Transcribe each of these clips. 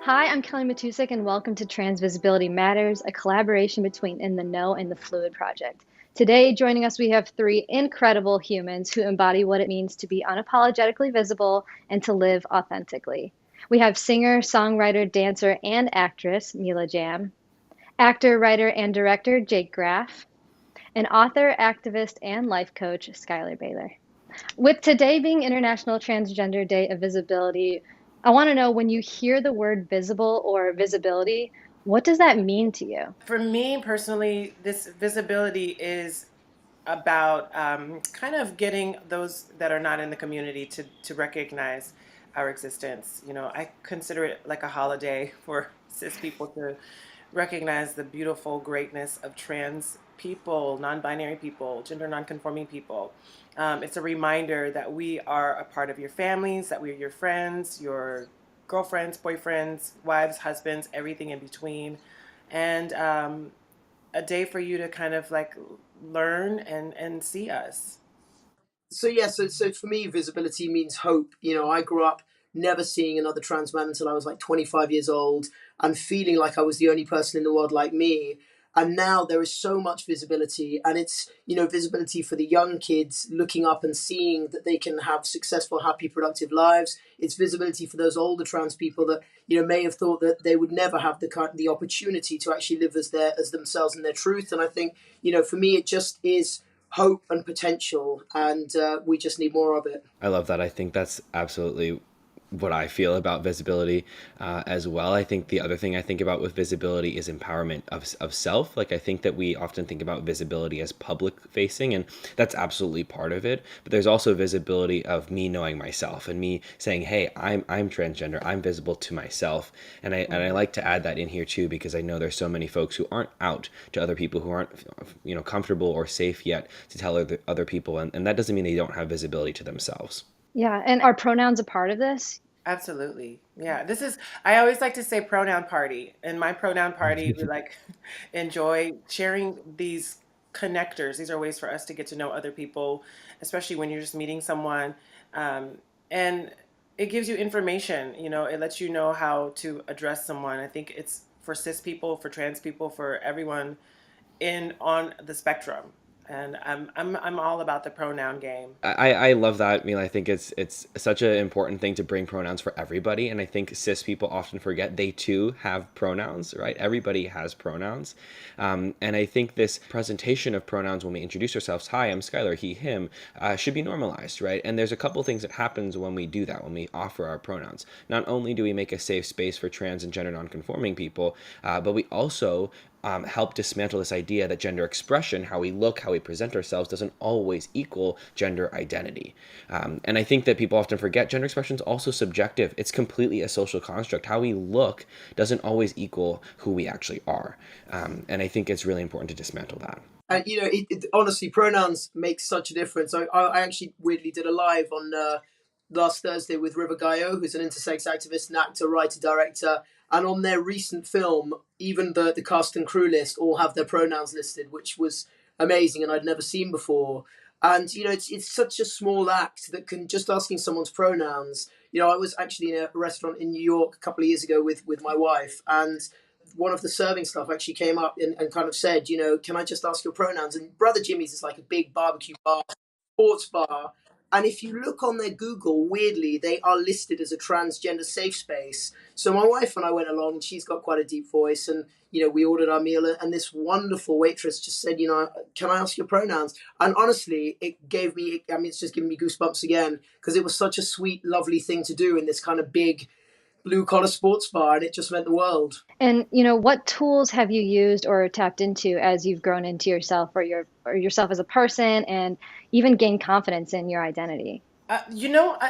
Hi, I'm Kelly Matousek, and welcome to Transvisibility Matters, a collaboration between In the Know and the Fluid Project. Today, joining us, we have three incredible humans who embody what it means to be unapologetically visible and to live authentically. We have singer, songwriter, dancer, and actress Mila Jam, actor, writer, and director Jake Graf, and author, activist, and life coach Schuyler Bailar. With today being International Transgender Day of Visibility, I want to know when you hear the word visible or visibility, what does that mean to you? For me personally, this visibility is about kind of getting those that are not in the community to recognize our existence. I consider it like a holiday for cis people to recognize the beautiful greatness of trans people, non-binary people, gender non-conforming people. It's a reminder that we are a part of your families, that we're your friends, your girlfriends, boyfriends, wives, husbands, everything in between, and a day for you to kind of like learn and see us. So for me, visibility means hope. I grew up never seeing another trans man until I was like 25 years old, and feeling like I was the only person in the world like me. And now there is so much visibility, and it's visibility for the young kids looking up and seeing that they can have successful, happy, productive lives. It's visibility for those older trans people that may have thought that they would never have the opportunity to actually live as themselves and their truth. And I think for me, it just is hope and potential, and we just need more of it. I love that. I think that's absolutely what I feel about visibility as well. I think the other thing I think about with visibility is empowerment of self. Like, I think that we often think about visibility as public facing, and that's absolutely part of it. But there's also visibility of me knowing myself and me saying, hey, I'm transgender. I'm visible to myself. And I like to add that in here too, because I know there's so many folks who aren't out to other people, who aren't comfortable or safe yet to tell other people. And that doesn't mean they don't have visibility to themselves. Yeah, and are pronouns a part of this? Absolutely. Yeah. I always like to say pronoun party. In my pronoun party, we like enjoy sharing these connectors. These are ways for us to get to know other people, especially when you're just meeting someone. And it gives you information, it lets you know how to address someone. I think it's for cis people, for trans people, for everyone in on the spectrum. And I'm all about the pronoun game. I love that. I mean, I think it's such an important thing to bring pronouns for everybody, and I think cis people often forget they too have pronouns, right? Everybody has pronouns, and I think this presentation of pronouns when we introduce ourselves, "Hi, I'm Skylar," he, him, should be normalized, right? And there's a couple things that happens when we do that, when we offer our pronouns. Not only do we make a safe space for trans and gender nonconforming people, but we also help dismantle this idea that gender expression, how we look, how we present ourselves, doesn't always equal gender identity. And I think that people often forget gender expression is also subjective. It's completely a social construct. How we look doesn't always equal who we actually are. And I think it's really important to dismantle that. And honestly, pronouns make such a difference. I actually weirdly did a live on last Thursday with River Gaio, who's an intersex activist, an actor, writer, director. And on their recent film, even the cast and crew list all have their pronouns listed, which was amazing and I'd never seen before. And it's such a small act that can just asking someone's pronouns. I was actually in a restaurant in New York a couple of years ago with my wife, and one of the serving staff actually came up and kind of said, can I just ask your pronouns? And Brother Jimmy's is like a big barbecue bar, sports bar. And if you look on their Google, weirdly, they are listed as a transgender safe space. So my wife and I went along, and she's got quite a deep voice. And, we ordered our meal, and this wonderful waitress just said, can I ask your pronouns? And honestly, it's just giving me goosebumps again, because it was such a sweet, lovely thing to do in this kind of big blue collar sports bar, and it just meant the world. And what tools have you used or tapped into as you've grown into yourself or yourself as a person and even gained confidence in your identity?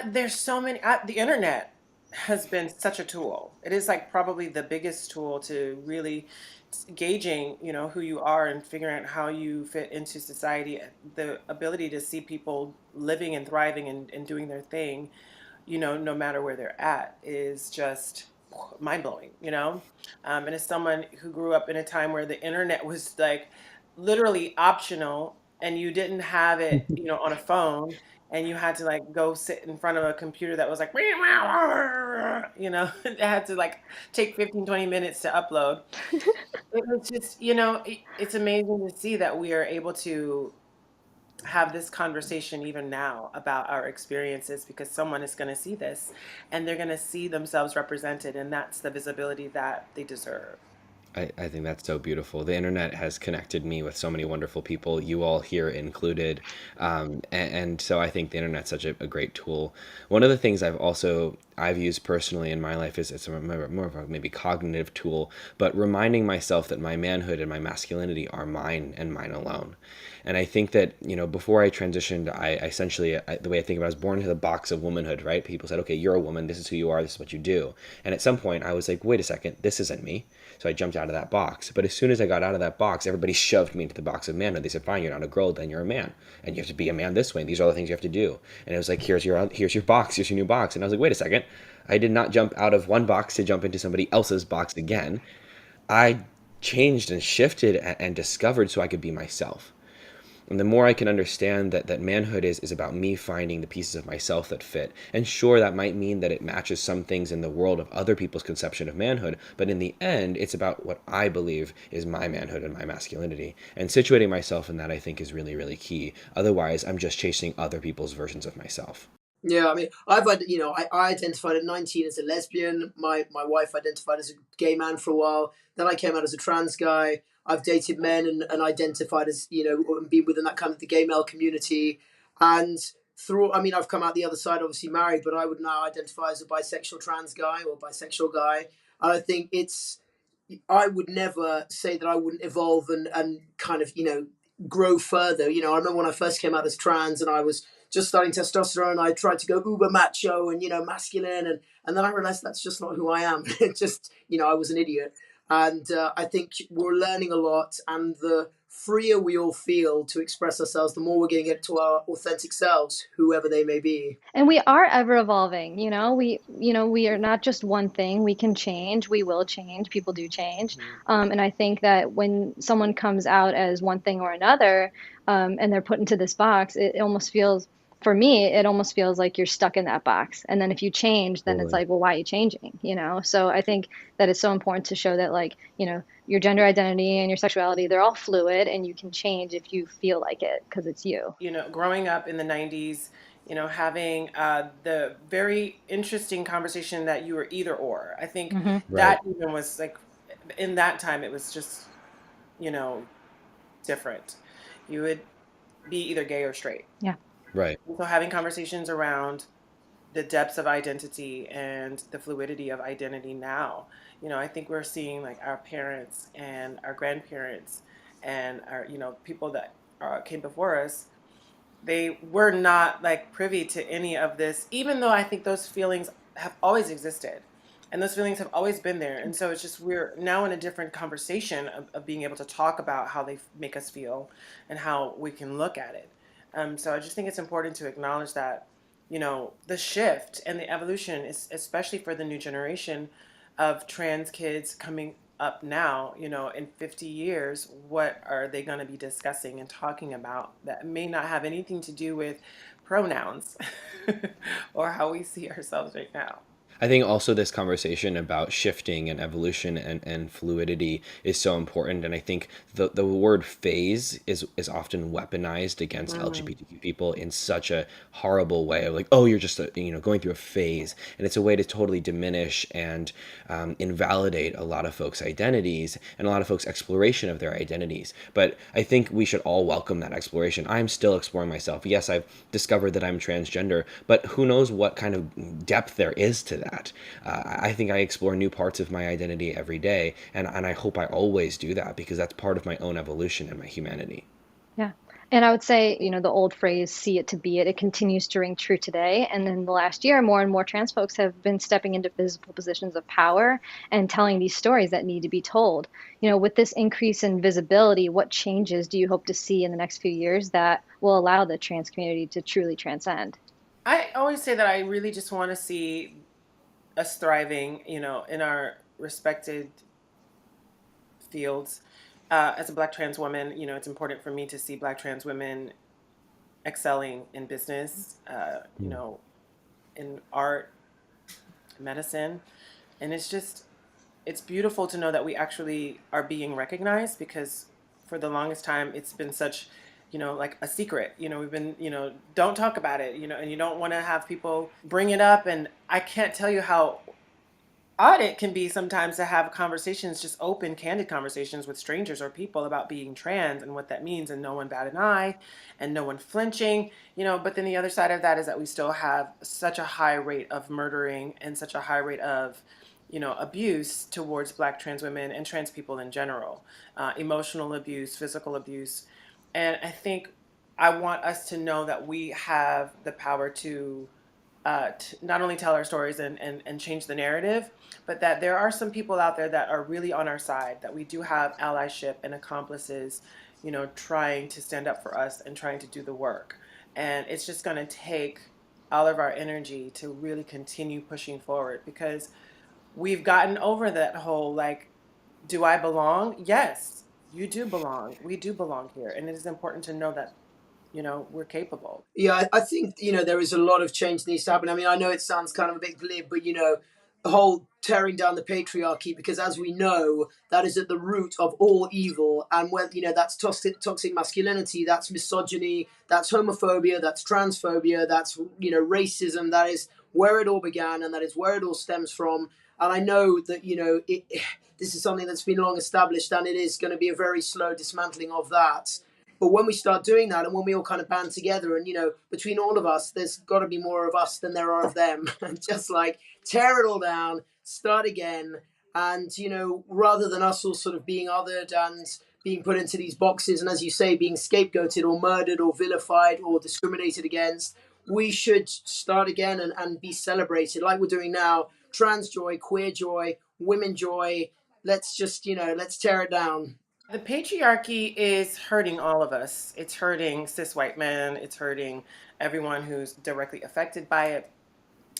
There's so many. The internet has been such a tool. It is like probably the biggest tool to really gauging, who you are and figuring out how you fit into society. The ability to see people living and thriving and doing their thing, no matter where they're at, is just mind blowing. And as someone who grew up in a time where the internet was like literally optional and you didn't have it, on a phone, and you had to like go sit in front of a computer that was like, it had to like take 15-20 minutes to upload. It was just, it's amazing to see that we are able to have this conversation even now about our experiences, because someone is going to see this and they're going to see themselves represented, and that's the visibility that they deserve. I think that's so beautiful. The internet has connected me with so many wonderful people, you all here included. And so I think the internet's such a great tool. One of the things I've used personally in my life is it's more of a maybe cognitive tool, but reminding myself that my manhood and my masculinity are mine and mine alone. And I think that, before I transitioned, the way I think about it, I was born into the box of womanhood, right? People said, okay, you're a woman. This is who you are. This is what you do. And at some point I was like, wait a second, this isn't me. So I jumped out of that box. But as soon as I got out of that box, everybody shoved me into the box of manhood. They said, fine, you're not a girl, then you're a man. And you have to be a man this way. And these are all the things you have to do. And it was like, here's your box. Here's your new box. And I was like, wait a second. I did not jump out of one box to jump into somebody else's box again. I changed and shifted and discovered so I could be myself. And the more I can understand that manhood is about me finding the pieces of myself that fit. And sure, that might mean that it matches some things in the world of other people's conception of manhood, but in the end, it's about what I believe is my manhood and my masculinity. And situating myself in that, I think, is really, really key. Otherwise, I'm just chasing other people's versions of myself. Yeah, I mean, I identified at 19 as a lesbian. My wife identified as a gay man for a while. Then I came out as a trans guy. I've dated men and identified as, and been within that kind of the gay male community. And I've come out the other side, obviously married, but I would now identify as a bisexual trans guy or bisexual guy. And I think I would never say that I wouldn't evolve and kind of, grow further. I remember when I first came out as trans and I was just starting testosterone, I tried to go uber macho and, masculine. And then I realized that's just not who I am. It just, I was an idiot. And I think we're learning a lot. And the freer we all feel to express ourselves, the more we're getting it to our authentic selves, whoever they may be. And we are ever evolving, we are not just one thing. We can change, we will change, people do change. And I think that when someone comes out as one thing or another, and they're put into this box, it almost feels, for me, it almost feels like you're stuck in that box. And then if you change, then it's Totally. like, well, why are you changing? So I think that it's so important to show that, like, your gender identity and your sexuality, they're all fluid, and you can change if you feel like it because it's you. Growing up in the 90s, having the very interesting conversation that you were either or. I think Hmm. Right. that even was like, in that time, it was just, you know, different. You would be either gay or straight. Yeah. Right. So having conversations around the depths of identity and the fluidity of identity now, I think we're seeing like our parents and our grandparents and our, people that came before us, they were not like privy to any of this, even though I think those feelings have always existed and those feelings have always been there. And so it's just, we're now in a different conversation of being able to talk about how they make us feel and how we can look at it. So I just think it's important to acknowledge that, the shift and the evolution is, especially for the new generation of trans kids coming up now, in 50 years, what are they going to be discussing and talking about that may not have anything to do with pronouns or how we see ourselves right now? I think also this conversation about shifting and evolution and fluidity is so important. And I think the word phase is often weaponized against Mm. LGBTQ people in such a horrible way of like, oh, you're just going through a phase. And it's a way to totally diminish and invalidate a lot of folks' identities and a lot of folks' exploration of their identities. But I think we should all welcome that exploration. I'm still exploring myself. Yes, I've discovered that I'm transgender, but who knows what kind of depth there is to that. I think I explore new parts of my identity every day, and I hope I always do that because that's part of my own evolution and my humanity. Yeah. And I would say, the old phrase, see it to be it, it continues to ring true today. And in the last year, more and more trans folks have been stepping into physical positions of power and telling these stories that need to be told. With this increase in visibility, what changes do you hope to see in the next few years that will allow the trans community to truly transcend? I always say that I really just want to see us thriving, in our respected fields. As a Black trans woman, it's important for me to see Black trans women excelling in business, in art, medicine. And it's beautiful to know that we actually are being recognized, because for the longest time it's been such, like a secret. We've been, don't talk about it, and you don't want to have people bring it up. And I can't tell you how odd it can be sometimes to have conversations, just open, candid conversations with strangers or people about being trans and what that means, and no one bat an eye and no one flinching. But then the other side of that is that we still have such a high rate of murdering and such a high rate of, abuse towards Black trans women and trans people in general, emotional abuse, physical abuse. And I think I want us to know that we have the power to not only tell our stories and change the narrative, but that there are some people out there that are really on our side, that we do have allyship and accomplices, trying to stand up for us and trying to do the work. And it's just going to take all of our energy to really continue pushing forward, because we've gotten over that whole, like, do I belong? Yes, you do belong. We do belong here. And it is important to know that, we're capable. Yeah, I think there is a lot of change that needs to happen. I mean, I know it sounds kind of a bit glib, but the whole tearing down the patriarchy, because as we know, that is at the root of all evil. And when that's toxic masculinity, that's misogyny, that's homophobia, that's transphobia, that's racism. That is where it all began, and that is where it all stems from. And I know that this is something that's been long established, and it is going to be a very slow dismantling of that. But when we start doing that, and when we all kind of band together, and between all of us, there's got to be more of us than there are of them, and just like tear it all down, start again, and rather than us all sort of being othered and being put into these boxes, and as you say, being scapegoated or murdered or vilified or discriminated against, we should start again and be celebrated like we're doing now. Trans joy, queer joy, women joy. Let's just let's tear it down. The patriarchy is hurting all of us. It's hurting cis white men. It's hurting everyone who's directly affected by it.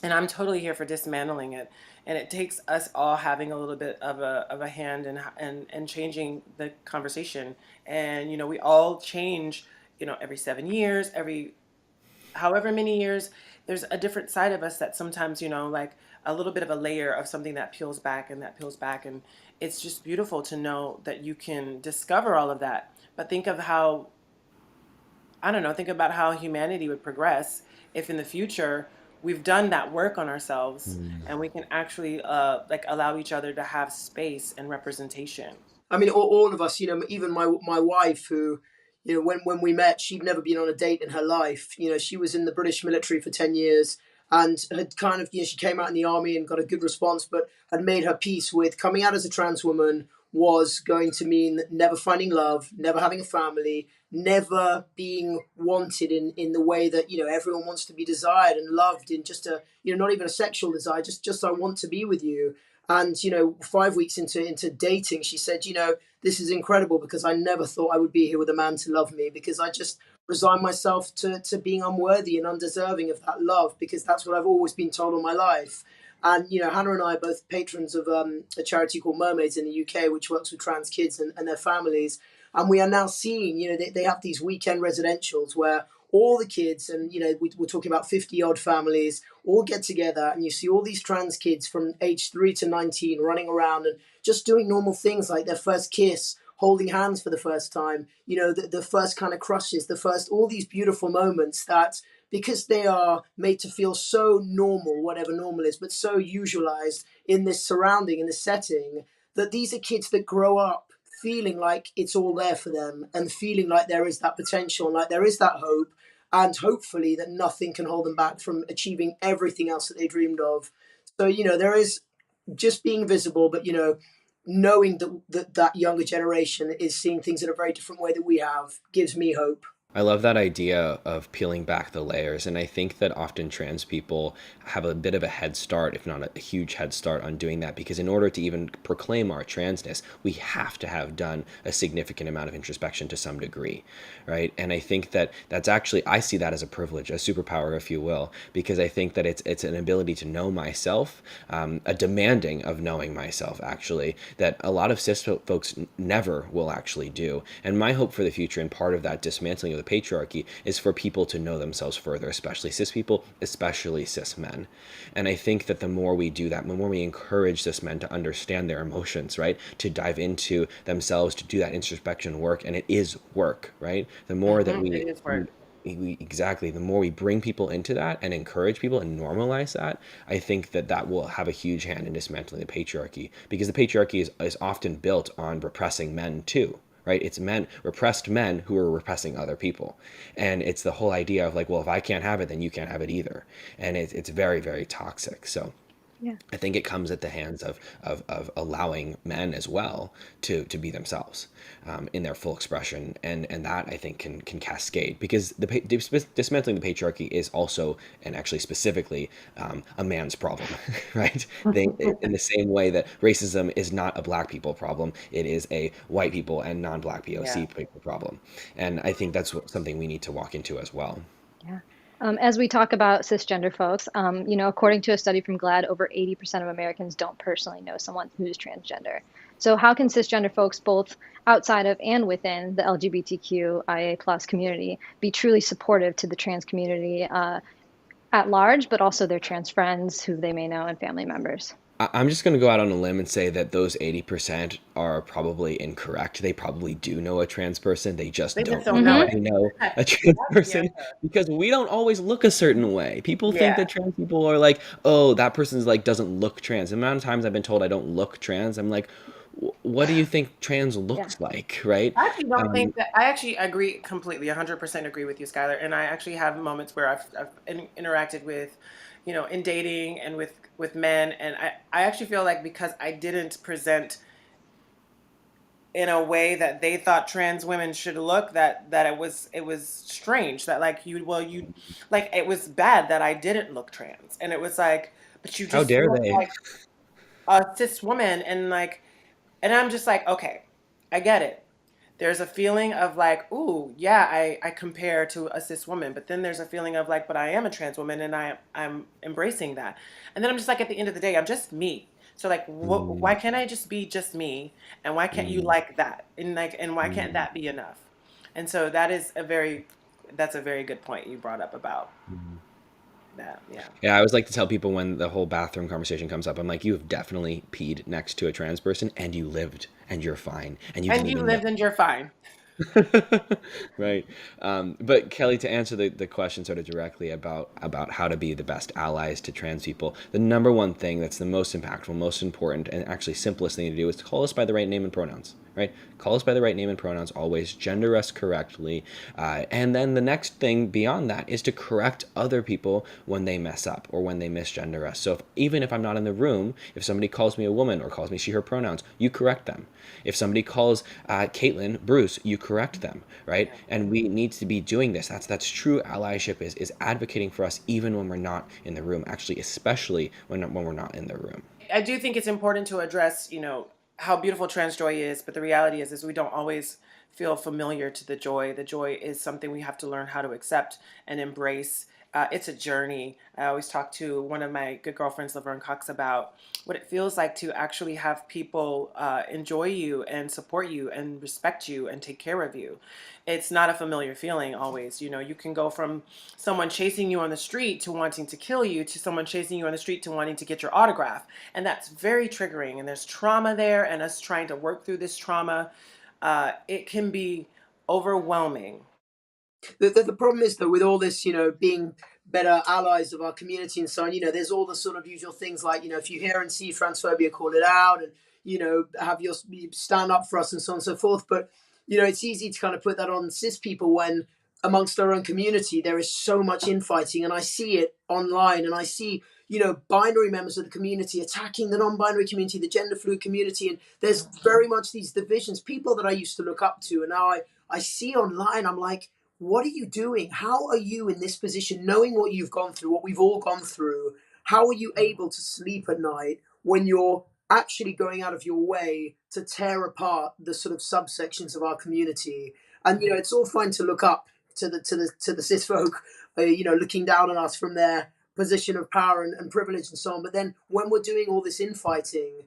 And I'm totally here for dismantling it. And it takes us all having a little bit of a hand and changing the conversation. And we all change, every 7 years, every however many years. There's a different side of us that sometimes, like a little bit of a layer of something that peels back and that peels back. And it's just beautiful to know that you can discover all of that. But think of how, I don't know, think about how humanity would progress if in the future we've done that work on ourselves, and we can actually like allow each other to have space and representation. I mean, all of us, even my wife, who, when we met, she'd never been on a date in her life. She was in the British military for 10 years and had kind of, she came out in the army and got a good response, but had made her peace with coming out as a trans woman was going to mean never finding love, never having a family, never being wanted in the way that, everyone wants to be desired and loved in just a, not even a sexual desire, just I want to be with you. And 5 weeks into dating, she said, this is incredible because I never thought I would be here with a man to love me, because I just resigned myself to being unworthy and undeserving of that love, because that's what I've always been told all my life. And Hannah and I are both patrons of a charity called Mermaids in the UK, which works with trans kids and their families. And we are now seeing, they have these weekend residentials where all the kids, and we're talking about 50 odd families, all get together, and you see all these trans kids from age 3 to 19 running around and just doing normal things like their first kiss, holding hands for the first time, the first kind of crushes, all these beautiful moments that, because they are made to feel so normal, whatever normal is, but so usualized in this surrounding, in this setting, that these are kids that grow up feeling like it's all there for them, and feeling like there is that potential, and like there is that hope, and hopefully that nothing can hold them back from achieving everything else that they dreamed of. So, there is just being visible, but, knowing that younger generation is seeing things in a very different way that we have gives me hope. I love that idea of peeling back the layers. And I think that often trans people have a bit of a head start, if not a huge head start, on doing that. Because in order to even proclaim our transness, we have to have done a significant amount of introspection to some degree, right? And I think that that's actually, I see that as a privilege, a superpower, if you will, because I think that it's an ability to know myself, a demanding of knowing myself, actually, that a lot of cis folks never will actually do. And my hope for the future, and part of that dismantling of the patriarchy is for people to know themselves further, especially cis people, especially cis men. And I think that the more we do that, the more we encourage cis men to understand their emotions, right? To dive into themselves, to do that introspection work, and it is work, right? The more that It is work. exactly, the more we bring people into that and encourage people and normalize that, I think that that will have a huge hand in dismantling the patriarchy, because the patriarchy is often built on repressing men too, right? It's repressed men who are repressing other people. And it's the whole idea of like, well, if I can't have it, then you can't have it either. And it's very, very toxic. So Yeah. I think it comes at the hands of allowing men as well to be themselves in their full expression, and that I think can cascade, because dismantling the patriarchy is also, and actually specifically, a man's problem, right? In the same way that racism is not a black people problem, it is a white people and non-black Yeah. POC people problem, and I think that's something we need to walk into as well. Yeah. As we talk about cisgender folks, according to a study from GLAAD, over 80% of Americans don't personally know someone who's transgender. So how can cisgender folks, both outside of and within the LGBTQIA plus community, be truly supportive to the trans community at large, but also their trans friends who they may know and family members? I'm just going to go out on a limb and say that those 80% are probably incorrect. They probably do know a trans person. They just They just don't don't know know it. they know That's a trans the person, answer. because we don't always look a certain way. People think Yeah. that trans people are like, oh, that person's like doesn't look trans. The amount of times I've been told I don't look trans, I'm like, what do you think trans Yeah. looks like, right? I actually don't Um, think that. I actually agree completely, 100% agree with you, Schuyler. And I actually have moments where I've interacted with, in dating and with men. And I actually feel like because I didn't present in a way that they thought trans women should look, that it was strange that like you like it was bad that I didn't look trans. And it was like, but you how just dare look they? like a cis woman. And I'm just like, okay, I get it. There's a feeling of like, ooh, yeah, I compare to a cis woman, but then there's a feeling of like, but I am a trans woman, and I'm embracing that. And then I'm just like, at the end of the day, I'm just me. So like, why Mm, can't I just be just me? And why can't you mm, like that? And why can't mm, that be enough? And so that's a very good point you brought up about mm. that. Yeah. Yeah, I always like to tell people when the whole bathroom conversation comes up, I'm like, you have definitely peed next to a trans person and you lived and you're fine and you And didn't you even know. lived and you're fine. Right. But Kelly, to answer the question sort of directly about how to be the best allies to trans people, the number one thing that's the most impactful, most important, and actually simplest thing to do is to call us by the right name and pronouns. Right? Call us by the right name and pronouns always, gender us correctly, and then the next thing beyond that is to correct other people when they mess up or when they misgender us. So even if I'm not in the room, if somebody calls me a woman or calls me she, her pronouns, you correct them. If somebody calls Caitlin Bruce, you correct them, right? Yeah. And we need to be doing this. That's true allyship, is advocating for us even when we're not in the room. Actually, especially when we're not in the room. I do think it's important to address, how beautiful trans joy is, but the reality is we don't always feel familiar to the joy. The joy is something we have to learn how to accept and embrace. It's a journey. I always talk to one of my good girlfriends, Laverne Cox, about what it feels like to actually have people enjoy you and support you and respect you and take care of you. It's not a familiar feeling always. You can go from someone chasing you on the street to wanting to kill you to someone chasing you on the street to wanting to get your autograph. And that's very triggering. And there's trauma there, and us trying to work through this trauma. It can be overwhelming. The problem is, though, with all this, being better allies of our community and so on, there's all the sort of usual things like, if you hear and see transphobia, call it out, and, have your stand up for us and so on and so forth. But, it's easy to kind of put that on cis people when amongst our own community, there is so much infighting. And I see it online, and I see, binary members of the community attacking the non-binary community, the gender fluid community. And there's very much these divisions, people that I used to look up to. And now I see online, I'm like, what are you doing? How are you in this position, knowing what you've gone through, what we've all gone through? How are you able to sleep at night when you're actually going out of your way to tear apart the sort of subsections of our community? And it's all fine to look up to the cis folk, looking down on us from their position of power and privilege and so on. But then when we're doing all this infighting,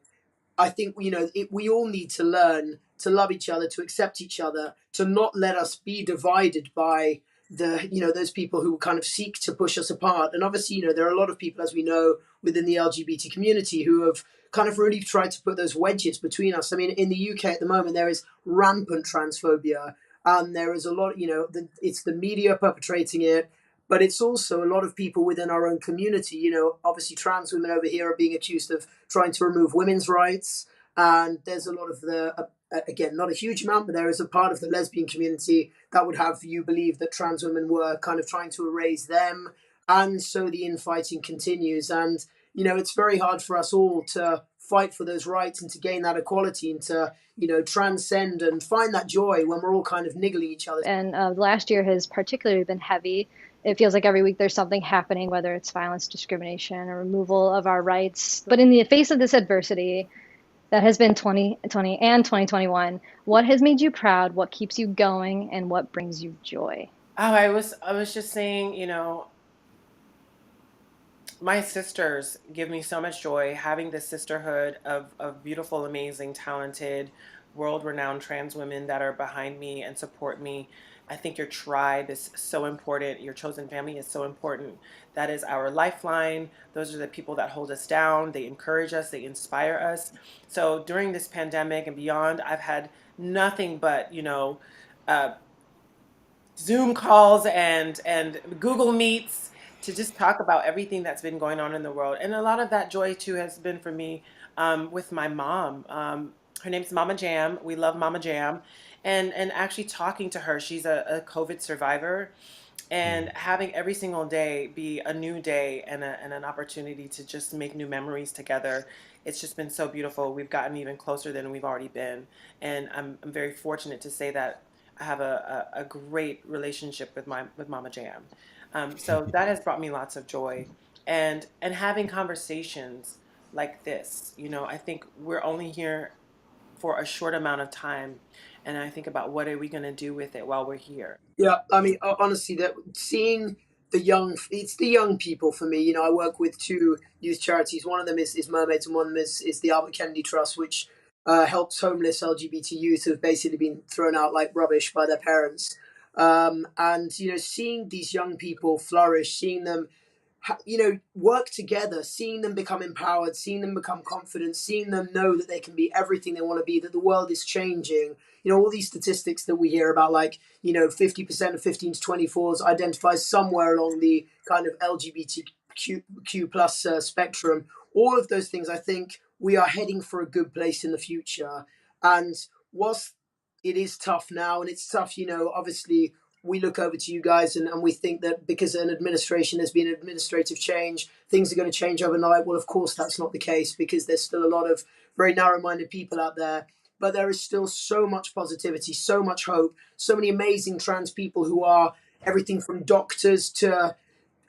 I think we all need to learn to love each other, to accept each other, to not let us be divided by those people who kind of seek to push us apart. And obviously, there are a lot of people, as we know, within the LGBT community who have kind of really tried to put those wedges between us. I mean, in the UK at the moment, there is rampant transphobia, and there is a lot. It's the media perpetrating it. But it's also a lot of people within our own community. Obviously, trans women over here are being accused of trying to remove women's rights. And there's a lot of again, not a huge amount, but there is a part of the lesbian community that would have you believe that trans women were kind of trying to erase them. And so the infighting continues. And, it's very hard for us all to fight for those rights and to gain that equality and to, transcend and find that joy when we're all kind of niggling each other. And last year has particularly been heavy. It feels like every week there's something happening, whether it's violence, discrimination, or removal of our rights. But in the face of this adversity that has been 2020 and 2021, what has made you proud? What keeps you going? And what brings you joy? Oh, I was just saying, my sisters give me so much joy having this sisterhood of beautiful, amazing, talented, world renowned trans women that are behind me and support me. I think your tribe is so important. Your chosen family is so important. That is our lifeline. Those are the people that hold us down. They encourage us, they inspire us. So during this pandemic and beyond, I've had nothing but, uh, Zoom calls and Google Meets to just talk about everything that's been going on in the world. And a lot of that joy too has been for me with my mom. Her name's Mama Jam. We love Mama Jam, and actually talking to her. She's a COVID survivor, and having every single day be a new day and an opportunity to just make new memories together. It's just been so beautiful. We've gotten even closer than we've already been, and I'm very fortunate to say that I have a great relationship with Mama Jam. So that has brought me lots of joy, and having conversations like this. I think we're only here for a short amount of time, and I think about what are we going to do with it while we're here. Yeah, I mean, honestly, that seeing it's the young people for me. I work with two youth charities. One of them is Mermaids, and one of them is the Albert Kennedy Trust, which helps homeless LGBT youth who've basically been thrown out like rubbish by their parents. And seeing these young people flourish, seeing them work together, seeing them become empowered, seeing them become confident, seeing them know that they can be everything they want to be, that the world is changing. All these statistics that we hear about, like, 50% of 15 to 24s identify somewhere along the kind of LGBTQ plus spectrum. All of those things, I think we are heading for a good place in the future. And whilst it is tough now, and it's tough, obviously we look over to you guys and we think that because an administration has been administrative change, things are going to change overnight. Well, of course, that's not the case because there's still a lot of very narrow minded people out there. But there is still so much positivity, so much hope, so many amazing trans people who are everything from doctors to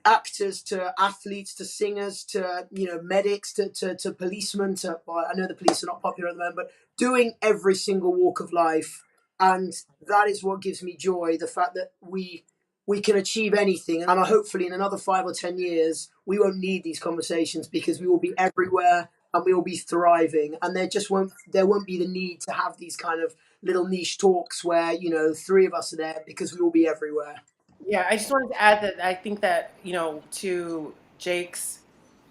actors to athletes to singers to medics to policemen to, well, I know the police are not popular at the moment, but doing every single walk of life. And that is what gives me joy, the fact that we can achieve anything. And hopefully in another 5 or 10 years we won't need these conversations because we will be everywhere and we will be thriving, and there won't be the need to have these kind of little niche talks where three of us are there because we will be everywhere. Yeah, I just wanted to add that I think that, to Jake's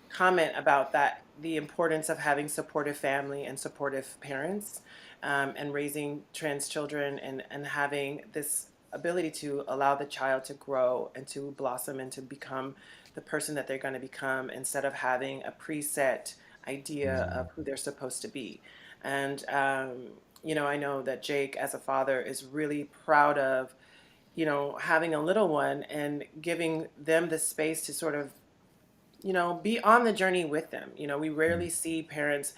comment about that, the importance of having supportive family and supportive parents, and raising trans children and having this ability to allow the child to grow and to blossom and to become the person that they're going to become instead of having a preset idea of who they're supposed to be. And, I know that Jake, as a father, is really proud of having a little one and giving them the space to sort of, be on the journey with them. We rarely see parents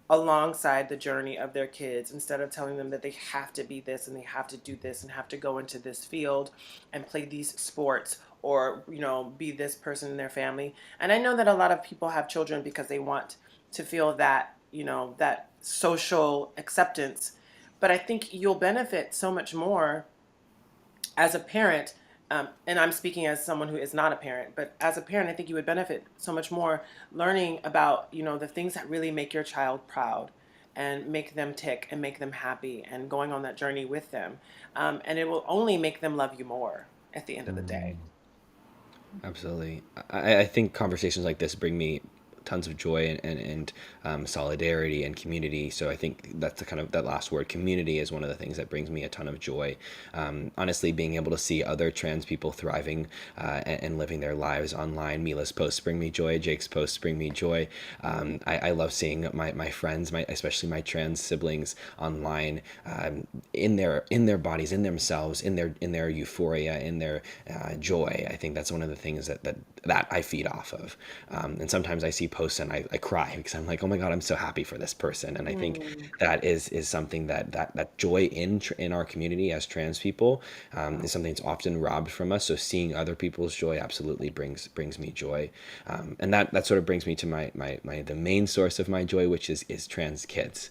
alongside the journey of their kids instead of telling them that they have to be this and they have to do this and have to go into this field and play these sports or, be this person in their family. And I know that a lot of people have children because they want to feel that, that social acceptance. But I think you'll benefit so much more as a parent, And I'm speaking as someone who is not a parent, but as a parent, I think you would benefit so much more learning about, the things that really make your child proud and make them tick and make them happy and going on that journey with them. And it will only make them love you more at the end of the day. Absolutely. I think conversations like this bring me tons of joy and solidarity and community. So I think that's the kind of that last word, community, is one of the things that brings me a ton of joy. Honestly, being able to see other trans people thriving and living their lives online. Mila's posts bring me joy. Jake's posts bring me joy. I love seeing my friends, especially my trans siblings, online, in their bodies, in themselves, in their euphoria, in their joy. I think that's one of the things that I feed off of. And sometimes I see posts and I cry because I'm like, oh my God, I'm so happy for this person. And I think that is something that joy in our community as trans people is something that's often robbed from us. So seeing other people's joy absolutely brings me joy. And that sort of brings me to the main source of my joy, which is trans kids.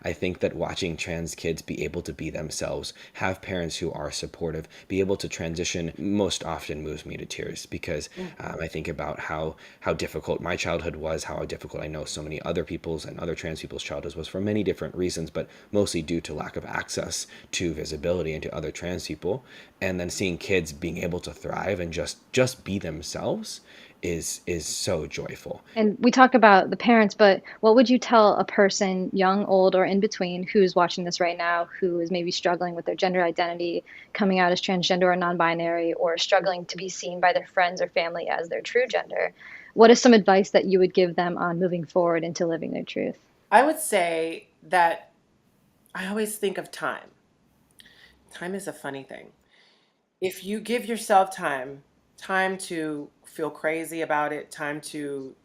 I think that watching trans kids be able to be themselves, have parents who are supportive, be able to transition, most often moves me to tears, because I think about how difficult my childhood was, how difficult I know so many other people's and other trans people's childhoods was for many different reasons, but mostly due to lack of access to visibility and to other trans people. And then seeing kids being able to thrive and just be themselves is so joyful. And we talk about the parents, but what would you tell a person, young, old, or in between, who's watching this right now, who is maybe struggling with their gender identity, coming out as transgender or non-binary, or struggling to be seen by their friends or family as their true gender? What is some advice that you would give them on moving forward into living their truth? I would say that I always think of time. Time is a funny thing. If you give yourself time to feel crazy about it, time to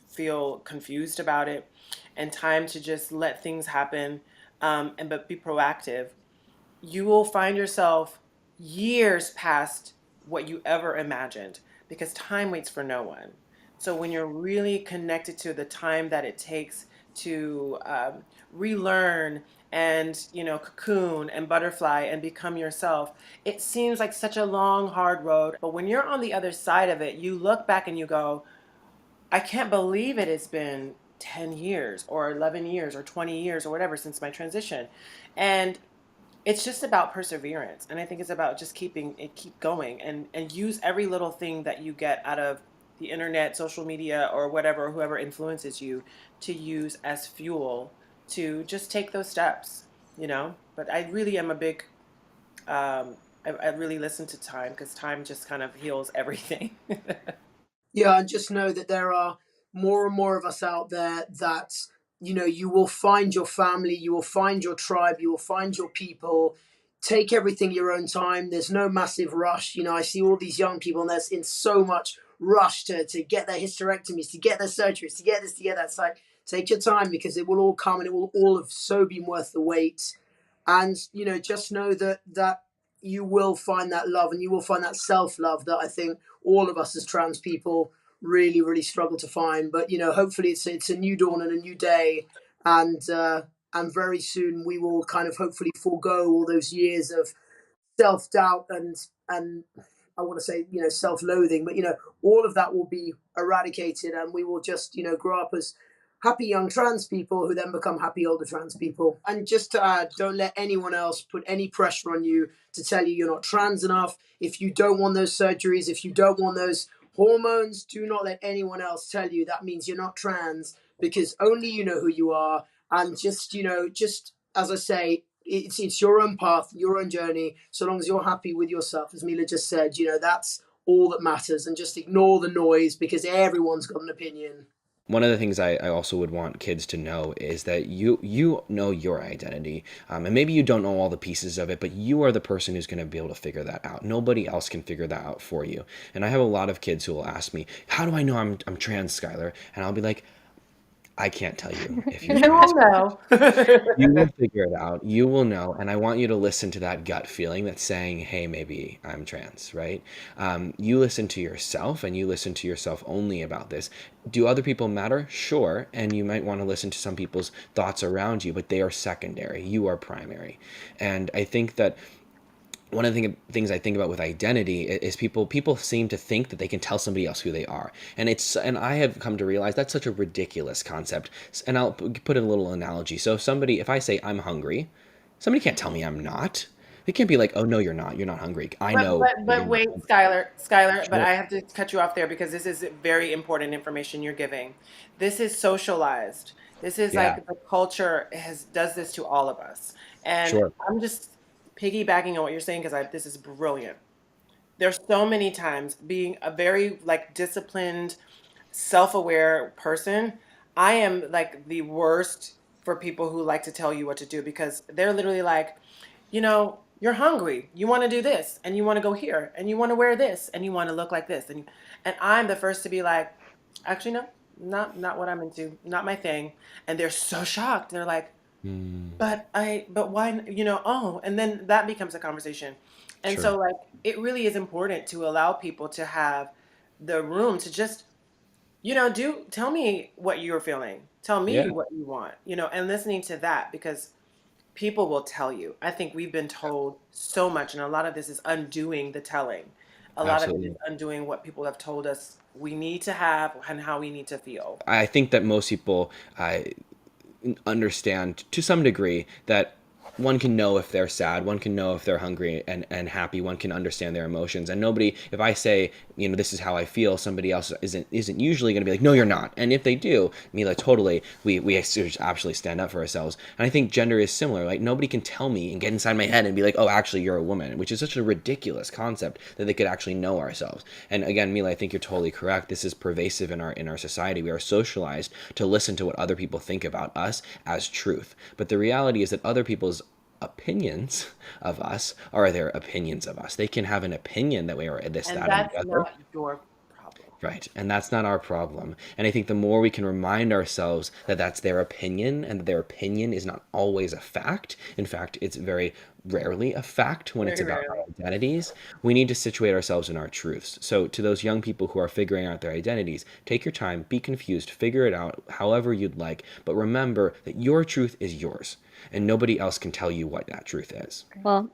feel confused about it, and time to just let things happen, and but be proactive, you will find yourself years past what you ever imagined, because time waits for no one. So when you're really connected to the time that it takes to relearn and cocoon and butterfly and become yourself, it seems like such a long hard road, but when you're on the other side of it, you look back and you go, I can't believe it has been 10 years or 11 years or 20 years or whatever since my transition. And it's just about perseverance. And I think it's about just keep going and use every little thing that you get out of the internet, social media, or whatever, whoever influences you, to use as fuel to just take those steps. But I really am a big, I really listen to time, because time just kind of heals everything. Yeah, and just know that there are more and more of us out there that, you will find your family, you will find your tribe, you will find your people. Take everything your own time. There's no massive rush. I see all these young people and there's in so much rush to get their hysterectomies, to get their surgeries, to get this, to get that. It's like, take your time, because it will all come and it will all have so been worth the wait. And just know that you will find that love, and you will find that self-love that I think all of us as trans people really, really struggle to find. But hopefully it's a new dawn and a new day, and very soon we will kind of hopefully forego all those years of self-doubt and I want to say self-loathing, but all of that will be eradicated, and we will just grow up as happy young trans people who then become happy older trans people. And just to add, don't let anyone else put any pressure on you to tell you you're not trans enough. If you don't want those surgeries, if you don't want those hormones, do not let anyone else tell you that means you're not trans, because only you know who you are. And just as I say, it's your own path, your own journey. So long as you're happy with yourself, as Mila just said, that's all that matters. And just ignore the noise, because everyone's got an opinion. One of the things I also would want kids to know is that you know your identity, and maybe you don't know all the pieces of it, but you are the person who's going to be able to figure that out. Nobody else can figure that out for you. And I have a lot of kids who will ask me, "How do I know I'm trans, Schuyler?" And I'll be like, I can't tell you if you're You trans. will know. You will figure it out. You will know. And I want you to listen to that gut feeling that's saying, hey, maybe I'm trans, right? You listen to yourself, and you listen to yourself only about this. Do other people matter? Sure. And you might want to listen to some people's thoughts around you, but they are secondary. You are primary. And I think that one of the things I think about with identity is people seem to think that they can tell somebody else who they are, and I have come to realize that's such a ridiculous concept. And I'll put in a little analogy. So if I say I'm hungry, somebody can't tell me I'm not. They can't be like, oh no, you're not hungry. I But know but that but you're not wait, hungry. Schuyler, but Sure. I have to cut you off there because this is very important information you're giving. This is socialized. This is Yeah. like the culture has does this to all of us. And Sure. I'm just piggybacking on what you're saying because this is brilliant. There's so many times being a very like disciplined, self-aware person, I am like the worst for people who like to tell you what to do because they're literally like, you're hungry. You want to do this and you want to go here and you want to wear this and you want to look like this and I'm the first to be like, actually no, not what I'm into, not my thing. And they're so shocked. They're like, Mm, but why, oh, and then that becomes a conversation. And sure. so like it really is important to allow people to have the room to just do tell me what you're feeling. Tell Yeah. me what you want, and listening to that because people will tell you. I think we've been told so much, and a lot of this is undoing the telling. A lot of it is Absolutely. undoing what people have told us we need to have and how we need to feel. I think that most people understand to some degree that one can know if they're sad, one can know if they're hungry and happy, one can understand their emotions. And nobody, if I say, this is how I feel, somebody else isn't usually going to be like, no, you're not. And if they do, Mila, totally, we absolutely stand up for ourselves. And I think gender is similar. Like nobody can tell me and get inside my head and be like, oh, actually you're a woman, which is such a ridiculous concept that they could actually know ourselves. And again, Mila, I think you're totally correct. This is pervasive in our society. We are socialized to listen to what other people think about us as truth. But the reality is that other people's opinions of us are their opinions of us. They can have an opinion that we are this, And that, and that's the other. not your problem. Right. And that's not our problem. And I think the more we can remind ourselves that that's their opinion and that their opinion is not always a fact, in fact, it's very rarely a fact when it's Very about our rarely. identities, we need to situate ourselves in our truths. So, to those young people who are figuring out their identities, take your time, be confused, figure it out however you'd like, but remember that your truth is yours and nobody else can tell you what that truth is. Well,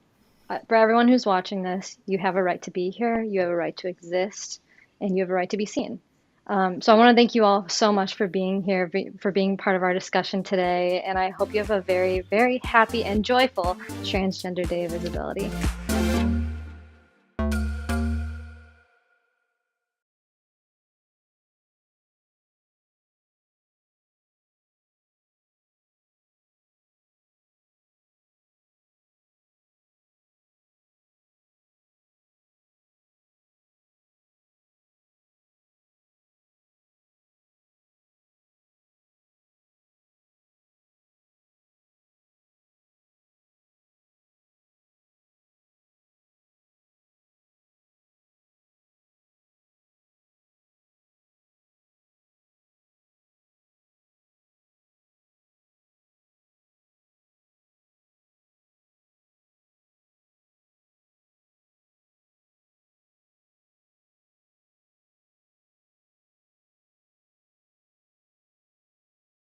for everyone who's watching this, you have a right to be here, you have a right to exist, and you have a right to be seen. So I want to thank you all so much for being here, for being part of our discussion today, and I hope you have a very, very happy and joyful Transgender Day of Visibility.